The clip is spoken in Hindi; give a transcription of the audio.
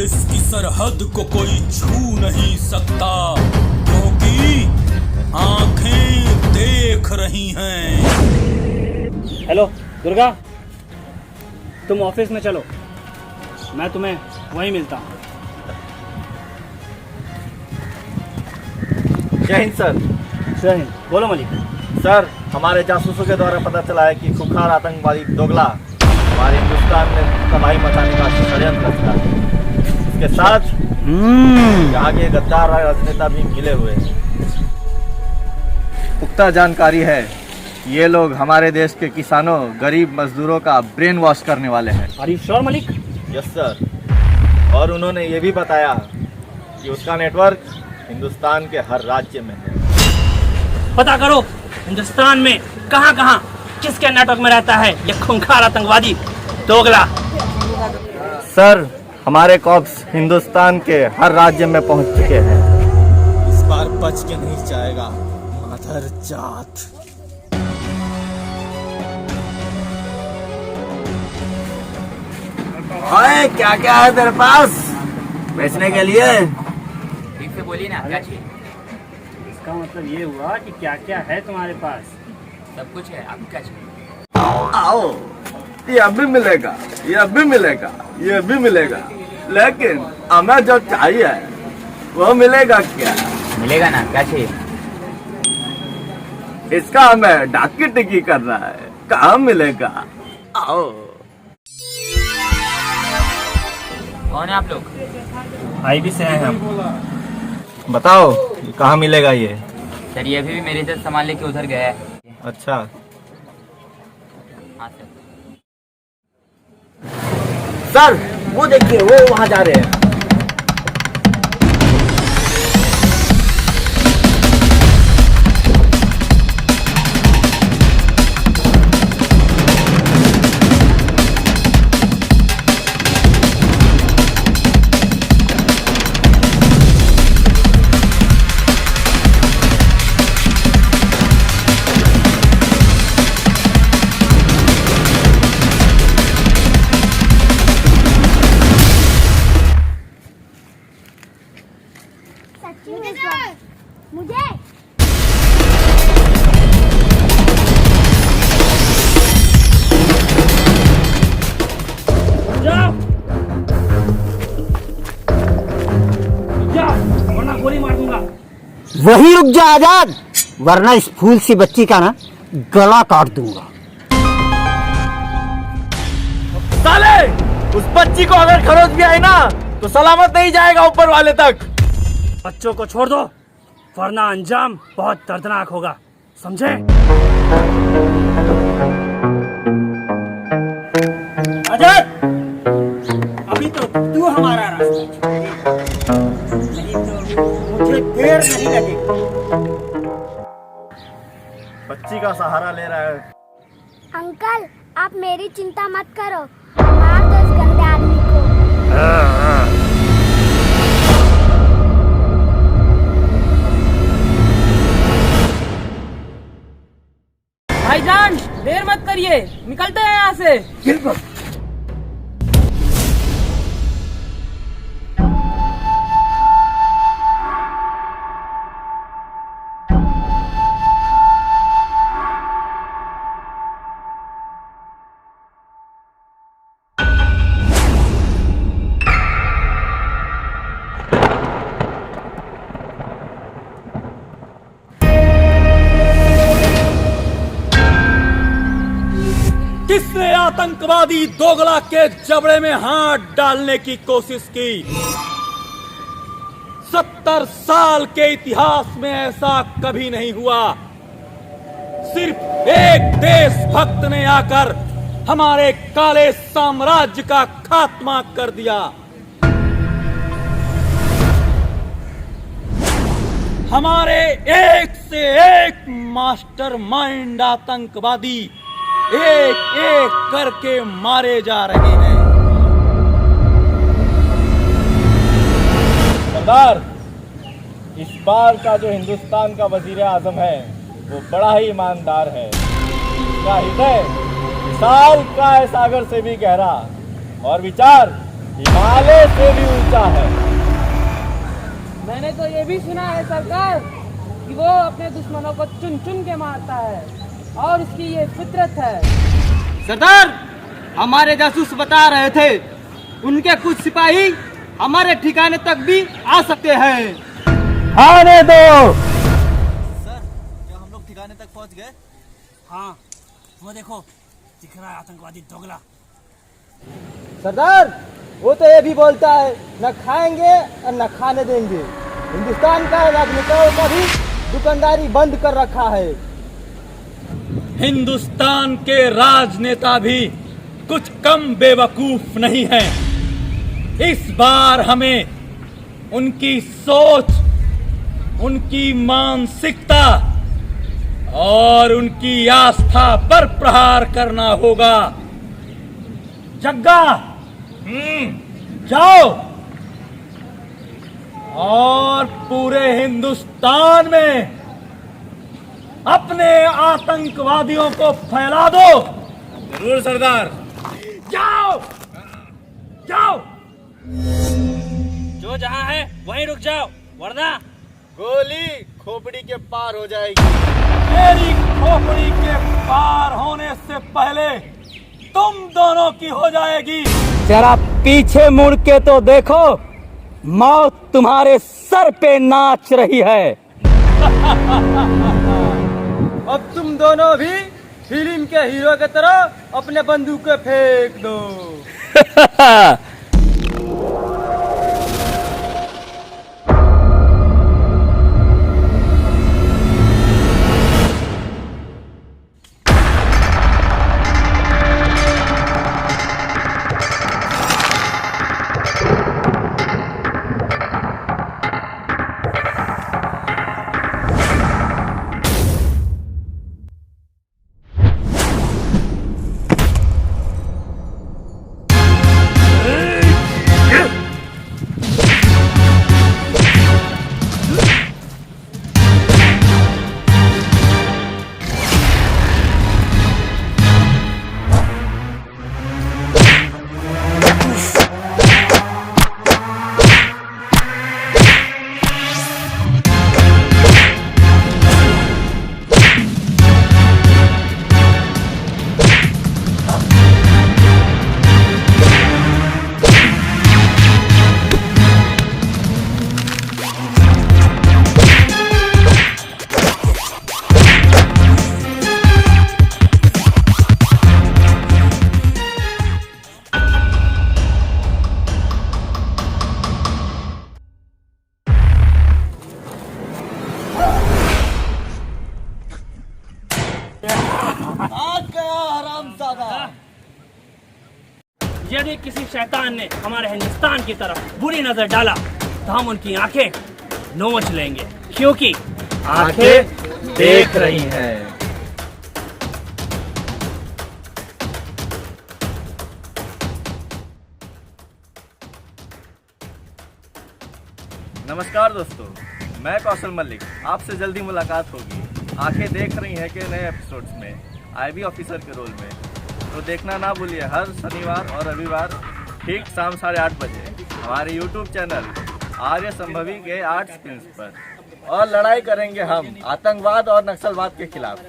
देश की सरहद को कोई छू नहीं सकता, क्योंकि आंखें देख रही हैं। हेलो दुर्गा, तुम ऑफिस में चलो, मैं तुम्हें वहीं मिलता हूँ। जय हिंद सर। जय हिंद। बोलो मलिक। सर, हमारे जासूसों के द्वारा पता चला है कि खुखार आतंकवादी दोगला हमारे हिंदुस्तान में तबाही मचाने का षड्यंत्र रचता है। इसके साथ यहाँ के गद्दार राजनेता भी मिले हुए हैं। पुख्ता जानकारी है, ये लोग हमारे देश के किसानों, गरीब मजदूरों का ब्रेन वॉश करने वाले हैं। Are you sure Malik? Yes sir. और उन्होंने ये भी बताया कि उसका नेटवर्क हिंदुस्तान के हर राज्य में है। पता करो हिंदुस्तान में कहाँ कहाँ किसके नेटवर्क में रहता है ये खूंखार आतंकवादी दोगला। सर, हमारे कॉप्स हिंदुस्तान के हर राज्य में पहुंच चुके हैं। इस बार बच के नहीं जाएगा माधर जात। ओए, क्या क्या है तेरे पास बेचने के लिए? ठीक से बोलिए ना, क्या चाहिए? इसका मतलब ये हुआ कि क्या क्या है तुम्हारे पास? सब कुछ है, आपको क्या चाहिए? आओ, ये अभी मिलेगा, ये भी मिलेगा, ये भी मिलेगा, लेकिन हमें जो चाहिए वो मिलेगा क्या? मिलेगा ना, क्या चाहिए? इसका हमें डाकी टिकी करना है, कहाँ मिलेगा? आओ। कौन है आप लोग? आईबी से हैं हम। बताओ, कहाँ मिलेगा ये? सर, ये अभी भी मेरे से सामान लेके उधर गया है। अच्छा, हाँ सर। सर, वो देखिए, वो वहाँ जा रहे हैं। मुझे वरना गोली मार दूंगा। वही रुक जा आजाद, वरना इस फूल सी बच्ची का ना गला काट दूंगा। साले, उस बच्ची को अगर खरोच भी आई ना तो सलामत नहीं जाएगा ऊपर वाले तक। बच्चों को छोड़ दो, वरना अंजाम बहुत दर्दनाक होगा, समझे? आजाद, अभी तो तू हमारा रास्ता नहीं तो मुझे देर नहीं लगेगी। बच्ची का सहारा ले रहा है। अंकल, आप मेरी चिंता मत करो, मार दो इस गंदे आदमी को। भाईजान, देर मत करिए, निकलते हैं यहाँ से। किसने आतंकवादी दोगला के जबड़े में हाथ डालने की कोशिश की? 70 साल के इतिहास में ऐसा कभी नहीं हुआ। सिर्फ एक देशभक्त ने आकर हमारे काले साम्राज्य का खात्मा कर दिया। हमारे एक से एक मास्टरमाइंड आतंकवादी एक एक करके मारे जा रहे हैं। सरदार, इस बार का जो हिंदुस्तान का वजीर आजम है वो बड़ा ही ईमानदार है। उसका हृदय विशाल काय सागर से भी गहरा और विचार हिमालय से भी ऊंचा है। मैंने तो ये भी सुना है सरकार कि वो अपने दुश्मनों को चुन चुन के मारता है और उसकी ये फितरत है। सरदार, हमारे जासूस बता रहे थे उनके कुछ सिपाही हमारे ठिकाने तक भी आ सकते हैं। आने दो। सर, क्या हम लोग ठिकाने तक पहुंच गए? हाँ, वो देखो दिख रहा है आतंकवादी दोगला। सरदार, वो तो ये भी बोलता है न खाएंगे और न खाने देंगे। हिंदुस्तान का राजनेताओं का भी दुकानदारी बंद कर रखा है। हिंदुस्तान के राजनेता भी कुछ कम बेवकूफ नहीं हैं। इस बार हमें उनकी सोच, उनकी मानसिकता और उनकी आस्था पर प्रहार करना होगा। जग्गा, जाओ और पूरे हिंदुस्तान में अपने आतंकवादियों को फैला दो। जरूर सरदार। जाओ जाओ, जो जहां है वहीं रुक जाओ, वरना गोली खोपड़ी के पार हो जाएगी। मेरी खोपड़ी के पार होने से पहले तुम दोनों की हो जाएगी। जरा पीछे मुड़ के तो देखो, मौत तुम्हारे सर पे नाच रही है। अब तुम दोनों भी फिल्म के हीरो की तरह अपने बंदूकें फेंक दो। यदि किसी शैतान ने हमारे हिंदुस्तान की तरफ बुरी नजर डाला तो हम उनकी आंखें नोच लेंगे, क्योंकि आंखें देख रही हैं। नमस्कार दोस्तों, मैं कौशल मलिक। आपसे जल्दी मुलाकात होगी आंखें देख रही हैं के नए एपिसोड्स में, आईबी ऑफिसर के रोल में। तो देखना ना भूलिए हर शनिवार और रविवार ठीक शाम 8:30 बजे हमारे यूट्यूब चैनल आर्य संभवी के 8 स्क्रीन पर। और लड़ाई करेंगे हम आतंकवाद और नक्सलवाद के खिलाफ।